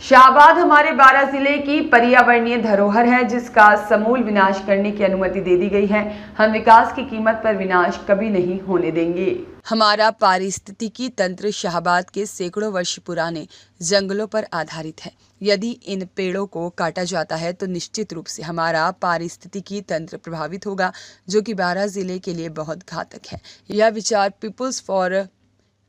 शाहबाद हमारे बारां जिले की पर्यावरणीय धरोहर है जिसका समूल विनाश करने की अनुमति दे दी गई है। हम विकास की कीमत पर विनाश कभी नहीं होने देंगे। हमारा पारिस्थितिकी तंत्र शाहबाद के सैकड़ों वर्ष पुराने जंगलों पर आधारित है। यदि इन पेड़ों को काटा जाता है तो निश्चित रूप से हमारा पारिस्थितिकी तंत्र प्रभावित होगा, जो कि बारां जिले के लिए बहुत घातक है। यह विचार पीपुल्स फॉर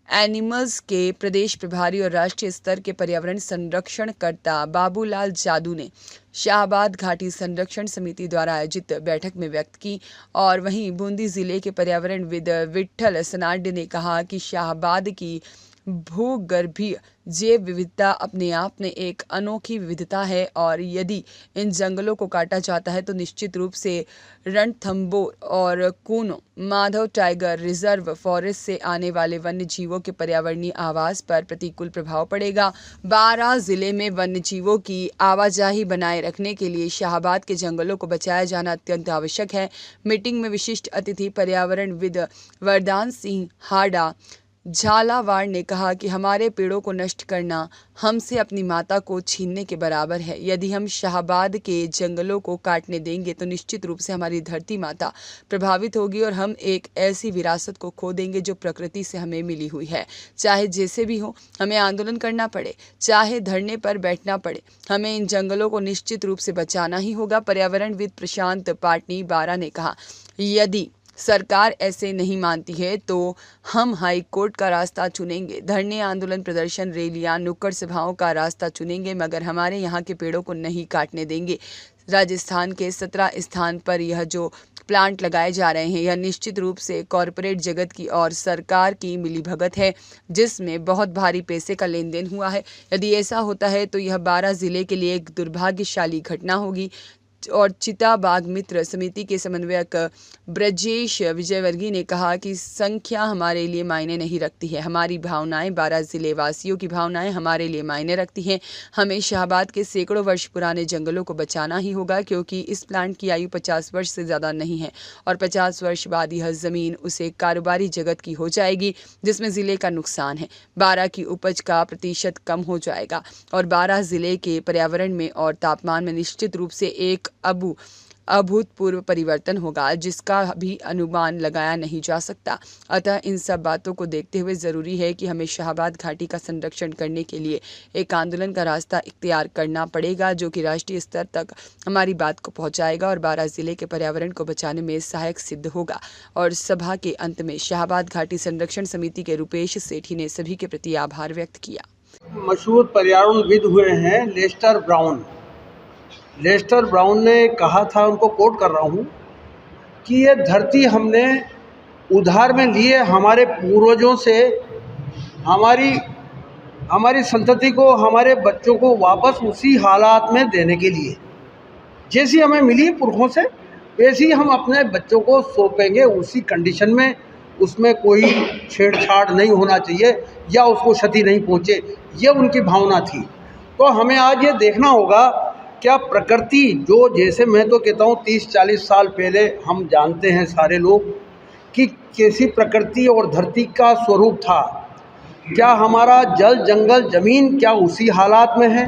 एनिमल्स के प्रदेश प्रभारी और राष्ट्रीय स्तर के पर्यावरण संरक्षणकर्ता बाबूलाल जादू ने शाहबाद घाटी संरक्षण समिति द्वारा आयोजित बैठक में व्यक्त की। और वहीं बूंदी जिले के पर्यावरणविद विट्ठल सनाडे ने कहा कि शाहबाद की भूगर्भीय जैव विविधता अपने आप में एक अनोखी विविधता है और यदि इन जंगलों को काटा जाता है तो निश्चित रूप से रणथंभौर और Kuno Madhav tiger reserve forest से आने वाले वन्य जीवों के पर्यावरणीय आवास पर प्रतिकूल प्रभाव पड़ेगा। बारां जिले में वन्य जीवों की आवाजाही बनाए रखने के लिए शाहबाद के जंगलों को बचाया जाना अत्यंत आवश्यक है। मीटिंग में विशिष्ट अतिथि पर्यावरणविद वरदान सिंह हाडा झालावाड़ ने कहा कि हमारे पेड़ों को नष्ट करना हमसे अपनी माता को छीनने के बराबर है। यदि हम शाहबाद के जंगलों को काटने देंगे तो निश्चित रूप से हमारी धरती माता प्रभावित होगी और हम एक ऐसी विरासत को खो देंगे जो प्रकृति से हमें मिली हुई है। चाहे जैसे भी हो, हमें आंदोलन करना पड़े, चाहे धरने पर बैठना पड़े, हमें इन जंगलों को निश्चित रूप से बचाना ही होगा। पर्यावरणविद प्रशांत पाटनी बारा ने कहा, यदि सरकार ऐसे नहीं मानती है तो हम हाई कोर्ट का रास्ता चुनेंगे, धरने, आंदोलन, प्रदर्शन, रैलियां, नुक्कड़ सभाओं का रास्ता चुनेंगे, मगर हमारे यहाँ के पेड़ों को नहीं काटने देंगे। राजस्थान के 17 स्थान पर यह जो प्लांट लगाए जा रहे हैं, यह निश्चित रूप से कॉरपोरेट जगत की और सरकार की मिलीभगत है, जिसमें बहुत भारी पैसे का लेन देन हुआ है। यदि ऐसा होता है तो यह बारां जिले के लिए एक दुर्भाग्यशाली घटना होगी। और चिताबाग मित्र समिति के समन्वयक ब्रजेश विजयवर्गीय ने कहा कि संख्या हमारे लिए मायने नहीं रखती है, हमारी भावनाएं, बारां जिले वासियों की भावनाएं हमारे लिए मायने रखती हैं। हमें शाहबाद के सैकड़ों वर्ष पुराने जंगलों को बचाना ही होगा, क्योंकि इस प्लांट की आयु 50 वर्ष से ज़्यादा नहीं है और 50 वर्ष बाद यह ज़मीन उसे कारोबारी जगत की हो जाएगी, जिसमें ज़िले का नुकसान है। बारां की उपज का प्रतिशत कम हो जाएगा और बारां जिले के पर्यावरण में और तापमान में निश्चित रूप से एक अभूतपूर्व परिवर्तन होगा, जिसका भी अनुमान लगाया नहीं जा सकता। अतः इन सब बातों को देखते हुए ज़रूरी है कि हमें शाहबाद घाटी का संरक्षण करने के लिए एक आंदोलन का रास्ता इख्तियार करना पड़ेगा, जो कि राष्ट्रीय स्तर तक हमारी बात को पहुंचाएगा और बारां जिले के पर्यावरण को बचाने में सहायक सिद्ध होगा। और सभा के अंत में शाहबाद घाटी संरक्षण समिति के रुपेश सेठी ने सभी के प्रति आभार व्यक्त किया। मशहूर पर्यावरणविद हुए हैं लेस्टर ब्राउन ने कहा था, उनको कोट कर रहा हूँ, कि ये धरती हमने उधार में लिए हमारे पूर्वजों से, हमारी संतति को, हमारे बच्चों को वापस उसी हालात में देने के लिए। जैसी हमें मिली पुरखों से, वैसे ही हम अपने बच्चों को सौंपेंगे उसी कंडीशन में। उसमें कोई छेड़छाड़ नहीं होना चाहिए या उसको क्षति नहीं पहुँचे, ये उनकी भावना थी। तो हमें आज ये देखना होगा, क्या प्रकृति जो, जैसे मैं तो कहता हूँ 30-40 साल पहले हम जानते हैं सारे लोग कि कैसी प्रकृति और धरती का स्वरूप था। क्या हमारा जल, जंगल, ज़मीन क्या उसी हालात में है?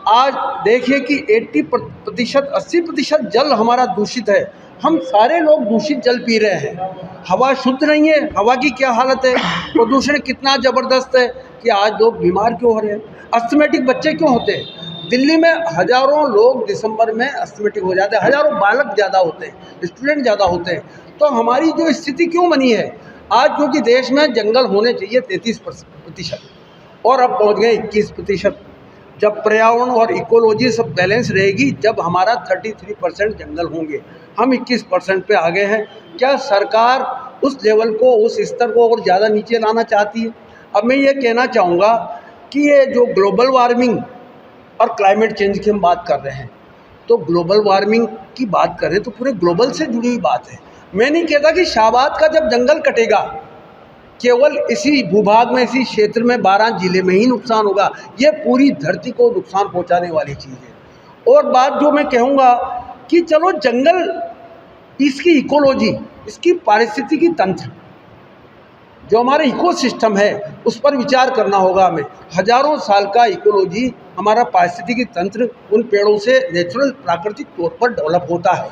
आज देखिए कि 80% जल हमारा दूषित है। हम सारे लोग दूषित जल पी रहे हैं। हवा शुद्ध नहीं है, हवा की क्या हालत है, प्रदूषण कितना ज़बरदस्त है कि आज लोग बीमार क्यों हो रहे हैं, अस्थमैटिक बच्चे क्यों होते हैं। दिल्ली में हज़ारों लोग दिसंबर में अस्थमैटिक हो जाते हैं, हज़ारों बालक ज़्यादा होते हैं, स्टूडेंट ज़्यादा होते हैं। तो हमारी जो स्थिति क्यों बनी है आज, क्योंकि देश में जंगल होने चाहिए 33% और अब पहुंच गए 21%। जब पर्यावरण और इकोलॉजी सब बैलेंस रहेगी, जब हमारा 33% जंगल होंगे, हम 21% पे आ गए हैं। क्या सरकार उस लेवल को, उस स्तर को और ज़्यादा नीचे लाना चाहती है? अब मैं ये कहना चाहूँगा कि ये जो ग्लोबल वार्मिंग और क्लाइमेट चेंज की हम बात कर रहे हैं, तो ग्लोबल वार्मिंग की बात करें तो पूरे ग्लोबल से जुड़ी हुई बात है। मैं नहीं कहता कि शाहबाद का जब जंगल कटेगा केवल इसी भूभाग में, इसी क्षेत्र में, बारां जिले में ही नुकसान होगा, ये पूरी धरती को नुकसान पहुंचाने वाली चीज़ है। और बात जो मैं कहूँगा कि चलो जंगल, इसकी इकोलॉजी, इसकी पारिस्थितिकी तंत्र, जो हमारा इकोसिस्टम है उस पर विचार करना होगा हमें। हजारों साल का इकोलॉजी हमारा पारिस्थितिकी तंत्र उन पेड़ों से नेचुरल प्राकृतिक तौर पर डेवलप होता है।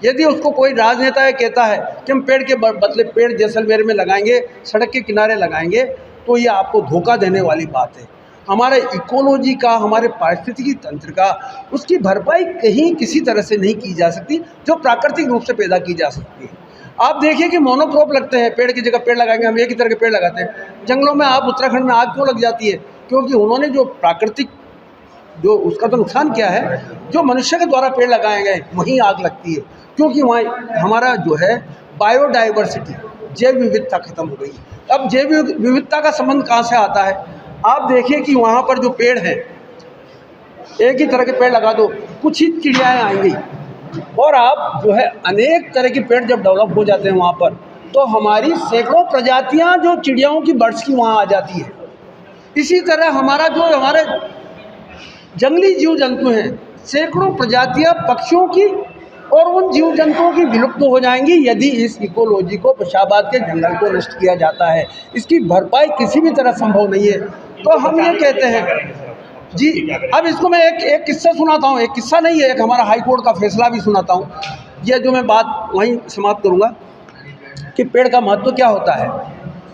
यदि उसको कोई राजनेता ये कहता है कि हम पेड़ के बदले पेड़ जैसलमेर में लगाएंगे, सड़क के किनारे लगाएंगे, तो ये आपको धोखा देने वाली बात है। हमारे इकोलॉजी का, हमारे पारिस्थितिकी तंत्र का, उसकी भरपाई कहीं किसी तरह से नहीं की जा सकती जो प्राकृतिक रूप से पैदा की जा सकती है। आप देखिए कि मोनोक्रॉप लगते हैं, पेड़ की जगह पेड़ लगाएंगे, हम एक ही तरह के पेड़ लगाते हैं। जंगलों में आप उत्तराखंड में आग क्यों लग जाती है? क्योंकि उन्होंने जो प्राकृतिक जो उसका तो नुकसान क्या है, जो मनुष्य के द्वारा पेड़ लगाए गए वहीं आग लगती है। क्योंकि वहाँ हमारा जो है बायोडाइवर्सिटी, जैव विविधता खत्म हो गई। अब जैव विविधता का संबंध कहाँ से आता है? आप देखिए कि वहाँ पर जो पेड़ हैं, एक ही तरह के पेड़ लगा दो, कुछ ही चिड़ियाएँ आएंगी, और आप जो है अनेक तरह के पेड़ जब डेवलप हो जाते हैं वहाँ पर, तो हमारी सैकड़ों प्रजातियाँ जो चिड़ियाओं की, बर्ड्स की वहाँ आ जाती है। इसी तरह हमारा जो हमारे जंगली जीव जंतु हैं, सैकड़ों प्रजातियाँ पक्षियों की और उन जीव जंतुओं की विलुप्त हो जाएंगी यदि इस इकोलॉजी को, बशाबाद के जंगल को नष्ट किया जाता है। इसकी भरपाई किसी भी तरह संभव नहीं है। तो हम ये कहते हैं जी। अब इसको मैं एक किस्सा सुनाता हूँ, एक किस्सा नहीं है, एक हमारा हाई कोर्ट का फैसला भी सुनाता हूँ। ये जो मैं बात वहीं समाप्त करूँगा कि पेड़ का महत्व क्या होता है।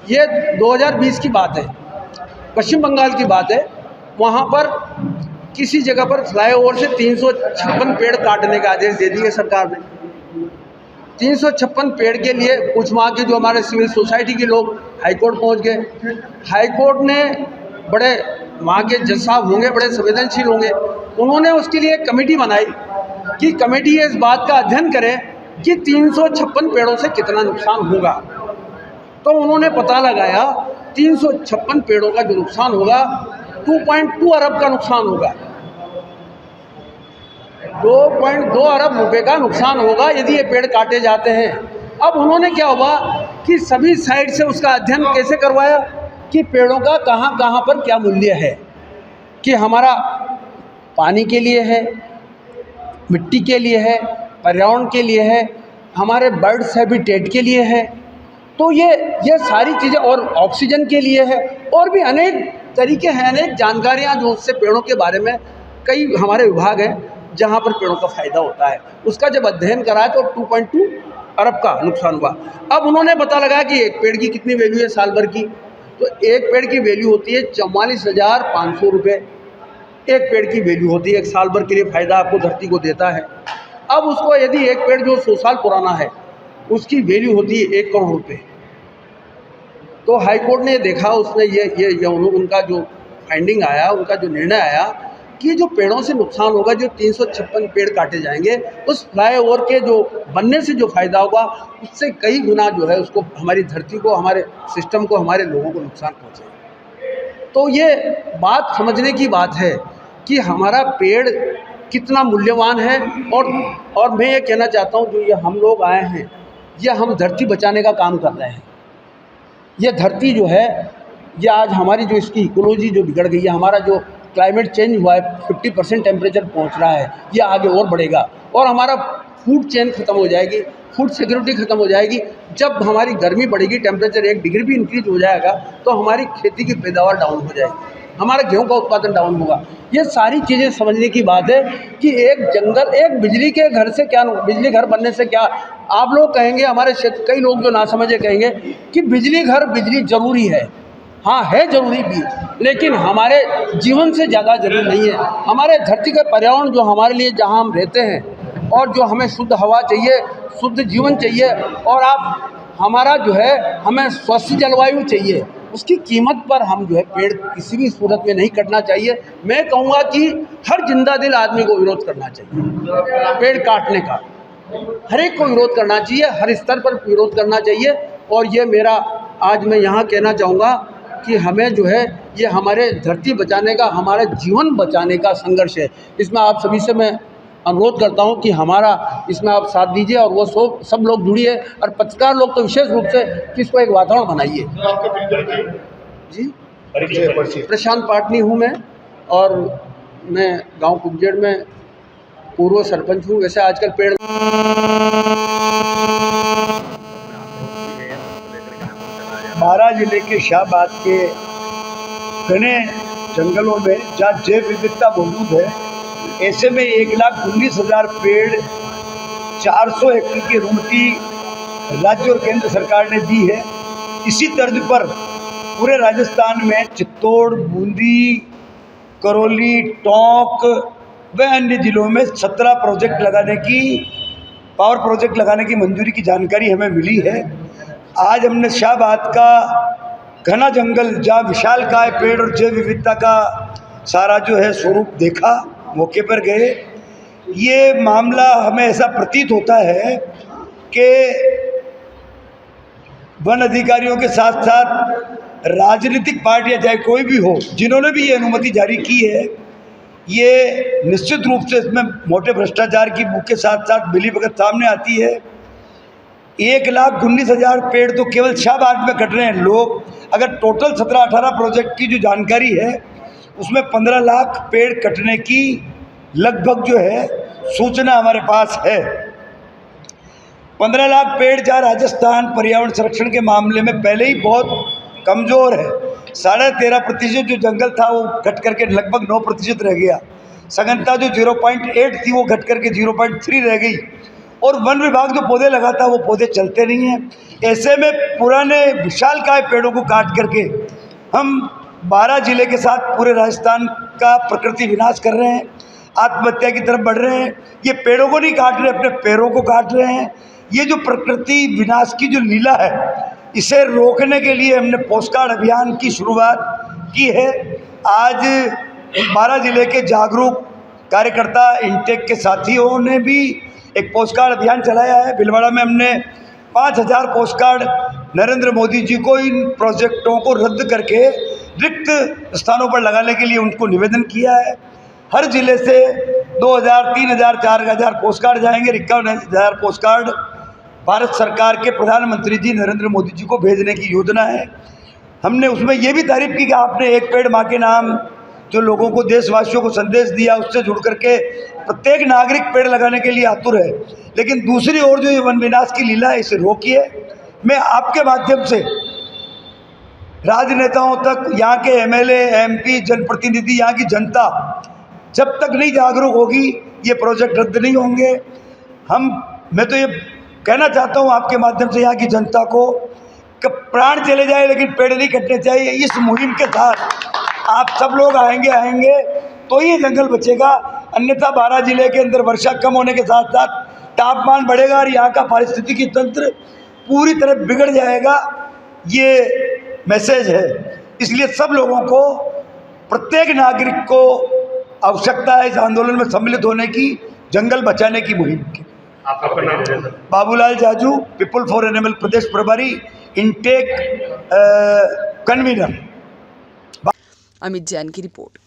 ये 2020 की बात है, पश्चिम बंगाल की बात है। वहाँ पर किसी जगह पर फ्लाईओवर से 356 पेड़ काटने का आदेश दे दिए सरकार ने। 356 पेड़ के लिए कुछ वहाँ के जो हमारे सिविल सोसाइटी के लोग हाईकोर्ट पहुँच गए। हाईकोर्ट ने, बड़े वहाँ के जज साहब होंगे, बड़े संवेदनशील होंगे, उन्होंने उसके लिए एक कमेटी बनाई कि कमेटी इस बात का अध्ययन करे कि 356 पेड़ों से कितना नुकसान होगा। तो उन्होंने पता लगाया 356 पेड़ों का जो नुकसान होगा 2.2 अरब का नुकसान होगा। 2.2 अरब रुपए का नुकसान होगा यदि ये पेड़ काटे जाते हैं। अब उन्होंने क्या हुआ कि सभी साइड से उसका अध्ययन कैसे करवाया कि पेड़ों का कहाँ कहाँ पर क्या मूल्य है, कि हमारा पानी के लिए है, मिट्टी के लिए है, पर्यावरण के लिए है, हमारे बर्ड्स हैबिटेट के लिए है, तो ये सारी चीज़ें, और ऑक्सीजन के लिए है, और भी अनेक तरीके हैं, अनेक जानकारियाँ जो उससे पेड़ों के बारे में, कई हमारे विभाग हैं जहाँ पर पेड़ों का फ़ायदा होता है। उसका जब अध्ययन करा तो 2.2 अरब का नुकसान हुआ। अब उन्होंने पता लगा कि एक पेड़ की कितनी वैल्यू है साल भर की, तो एक पेड़ की वैल्यू होती है 44,500 रुपये। एक पेड़ की वैल्यू होती है, एक साल भर के लिए फ़ायदा आपको धरती को देता है। अब उसको यदि एक पेड़ जो 100 साल पुराना है उसकी वैल्यू होती है 1 करोड़ रुपये। तो हाई कोर्ट ने देखा, उसने ये उनका जो फाइंडिंग आया, उनका जो निर्णय आया कि जो पेड़ों से नुकसान होगा, जो 356 पेड़ काटे जाएंगे, उस फ्लाईओवर के जो बनने से जो फ़ायदा होगा उससे कई गुना जो है उसको, हमारी धरती को, हमारे सिस्टम को, हमारे लोगों को नुकसान पहुँचेगा। तो ये बात समझने की बात है कि हमारा पेड़ कितना मूल्यवान है। और मैं ये कहना चाहता हूँ, जो ये हम लोग आए हैं, ये हम धरती बचाने का काम कर रहे हैं। ये धरती जो है, ये आज हमारी जो इसकी इकोलॉजी जो बिगड़ गई है, हमारा जो क्लाइमेट चेंज हुआ है, 50% टेम्परेचर पहुंच रहा है, ये आगे और बढ़ेगा और हमारा फूड चेन ख़त्म हो जाएगी, फूड सिक्योरिटी ख़त्म हो जाएगी। जब हमारी गर्मी बढ़ेगी, टेम्परेचर 1 डिग्री भी इंक्रीज हो जाएगा, तो हमारी खेती की पैदावार डाउन हो जाएगी, हमारा गेहूं का उत्पादन डाउन होगा। ये सारी चीज़ें समझने की बात है कि एक जंगल, एक बिजली के घर से क्या, बिजली घर बनने से क्या, आप लोग कहेंगे, हमारे क्षेत्र कई लोग जो ना समझे कहेंगे कि बिजली घर, बिजली ज़रूरी है। हाँ, है ज़रूरी भी, लेकिन हमारे जीवन से ज़्यादा ज़रूरी नहीं है। हमारे धरती का पर्यावरण जो हमारे लिए, जहाँ हम रहते हैं, और जो हमें शुद्ध हवा चाहिए, शुद्ध जीवन चाहिए, और आप हमारा जो है, हमें स्वस्थ जलवायु चाहिए, उसकी कीमत पर हम जो है पेड़ किसी भी सूरत में नहीं कटना चाहिए। मैं कहूँगा कि हर जिंदा दिल आदमी को विरोध करना चाहिए, पेड़ काटने का हर एक को विरोध करना चाहिए, हर स्तर पर विरोध करना चाहिए। और ये मेरा आज मैं यहाँ कहना चाहूँगा कि हमें जो है, ये हमारे धरती बचाने का, हमारे जीवन बचाने का संघर्ष है। इसमें आप सभी से मैं अनुरोध करता हूं कि हमारा इसमें आप साथ दीजिए, और वो सब लोग जुड़िए, और पत्रकार लोग तो विशेष रूप से इसको एक वातावरण बनाइए। जी, प्रशांत पाटनी हूँ मैं, और मैं गांव कुबजेड़ में पूर्व सरपंच हूँ। वैसे आजकल पेड़ बारां जिले के शाहबाद के घने जंगलों में जहाँ जैव विविधता मौजूद है, ऐसे में 1,19,000 पेड़ 400 एकड़ की अनुमति राज्य और केंद्र सरकार ने दी है। इसी तर्ज पर पूरे राजस्थान में चित्तौड़, बूंदी, करौली, टोंक व अन्य जिलों में 17 प्रोजेक्ट लगाने की पावर प्रोजेक्ट लगाने की मंजूरी की जानकारी हमें मिली है। आज हमने शाहबाद का घना जंगल जहाँ विशालकाय पेड़ और जैव विविधता का सारा जो है स्वरूप देखा, मौके पर गए। ये मामला हमें ऐसा प्रतीत होता है कि वन अधिकारियों के साथ साथ राजनीतिक पार्टियां चाहे कोई भी हो, जिन्होंने भी ये अनुमति जारी की है, ये निश्चित रूप से इसमें मोटे भ्रष्टाचार की मुख के साथ साथ मिलीभगत सामने आती है। 1,19,000 पेड़ तो केवल शाहबाद में कट रहे हैं। लोग अगर टोटल 17-18 प्रोजेक्ट की जो जानकारी है उसमें 15 लाख पेड़ कटने की लगभग जो है सूचना हमारे पास है। 15 लाख पेड़ जहाँ राजस्थान पर्यावरण संरक्षण के मामले में पहले ही बहुत कमज़ोर है, 13.5% जो जंगल था वो घट करके लगभग 9% रह गया। सघनता जो 0.8 थी वो घट करके 0.3 रह गई। और वन विभाग जो पौधे लगाता है वो पौधे चलते नहीं हैं। ऐसे में पुराने विशालकाय पेड़ों को काट करके हम 12 जिले के साथ पूरे राजस्थान का प्रकृति विनाश कर रहे हैं, आत्महत्या की तरफ बढ़ रहे हैं। ये पेड़ों को नहीं काट रहे, अपने पैरों को काट रहे हैं। ये जो प्रकृति विनाश की जो लीला है, इसे रोकने के लिए हमने पोस्टकार्ड अभियान की शुरुआत की है। आज 12 जिले के जागरूक कार्यकर्ता इंटेक के साथियों ने भी एक पोस्टकार्ड अभियान चलाया है। भीलवाड़ा में हमने 5,000 पोस्टकार्ड नरेंद्र मोदी जी को इन प्रोजेक्टों को रद्द करके रिक्त स्थानों पर लगाने के लिए उनको निवेदन किया है। हर जिले से 2,000, 3,000, 4,000 पोस्टकार्ड जाएंगे। 51,000 पोस्टकार्ड भारत सरकार के प्रधानमंत्री जी नरेंद्र मोदी जी को भेजने की योजना है। हमने उसमें ये भी तारीफ की कि आपने एक पेड़ माँ के नाम जो लोगों को, देशवासियों को संदेश दिया, उससे जुड़ करके प्रत्येक नागरिक पेड़ लगाने के लिए आतुर है। लेकिन दूसरी ओर जो ये वन विनाश की लीला है, इसे रोकिए। मैं आपके माध्यम से राजनेताओं तक, यहाँ के एमएलए, एमपी, जनप्रतिनिधि, यहाँ की जनता जब तक नहीं जागरूक होगी ये प्रोजेक्ट रद्द नहीं होंगे। मैं तो ये कहना चाहता हूँ आपके माध्यम से यहाँ की जनता को कि प्राण चले जाए लेकिन पेड़ नहीं कटने चाहिए। इस मुहिम के साथ आप सब लोग आएंगे तो ये जंगल बचेगा, अन्यथा 12 जिले के अंदर वर्षा कम होने के साथ साथ तापमान बढ़ेगा और यहाँ का पारिस्थितिकी तंत्र पूरी तरह बिगड़ जाएगा। ये मैसेज है। इसलिए सब लोगों को, प्रत्येक नागरिक को आवश्यकता है इस आंदोलन में सम्मिलित होने की, जंगल बचाने की मुहिम की। आपका नाम? Babulal Jaju, people for animal प्रदेश प्रभारी, इंटेक कन्वीनर। अमित जैन की रिपोर्ट।